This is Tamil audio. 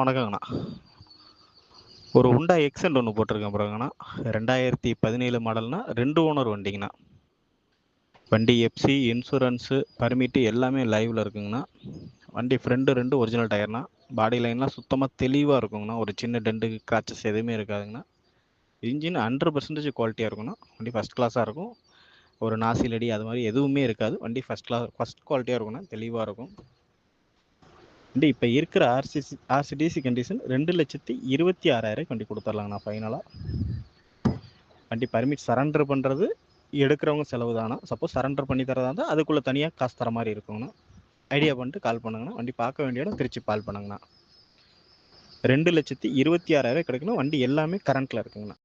வணக்கங்கண்ணா. ஒரு Honda Accent ஒன்று போட்டிருக்கேன் பாருங்கண்ணா. 2017 மாடல்னா 2 ஓனர் வண்டிங்கண்ணா. வண்டி எஃப்சி, இன்சூரன்ஸு, பர்மிட்டு எல்லாமே லைவில் இருக்குங்கண்ணா. வண்டி ஃப்ரெண்டு 2 ஒரிஜினல் டயர்னா. பாடி லைன்லாம் சுத்தமாக தெளிவாக இருக்குங்கண்ணா. ஒரு சின்ன டென்ட்டு கிராச்சஸ் எதுவுமே இருக்காதுங்கண்ணா. இன்ஜின் 100% குவாலிட்டியாக இருக்குங்கண்ணா. வண்டி ஃபஸ்ட் கிளாஸாக இருக்கும். ஒரு நாசிலடி அது மாதிரி எதுவுமே இருக்காது. வண்டி ஃபஸ்ட் குவாலிட்டியாக இருக்குங்கண்ணா. தெளிவாக இருக்கும். வண்டி இப்போ இருக்கிற ஆர்சிடிசி கண்டிஷன் 2,26,000 வண்டி கொடுத்துர்லாங்கண்ணா ஃபைனலாக. வண்டி பர்மிட் சரண்டர் பண்ணுறது எடுக்கிறவங்க செலவு தானா. சப்போஸ் சரண்டர் பண்ணி தரதா இருந்தால் அதுக்குள்ளே தனியாக காசு தர மாதிரி இருக்குங்கண்ணா. ஐடியா பண்ணிட்டு கால் பண்ணுங்கண்ணா. வண்டி பார்க்க வேண்டிய இடம் திருச்சி கால் பண்ணுங்கண்ணா. 2,26,000 கிடைக்கணும். வண்டி எல்லாமே கரண்ட்டில் இருக்குங்கண்ணா.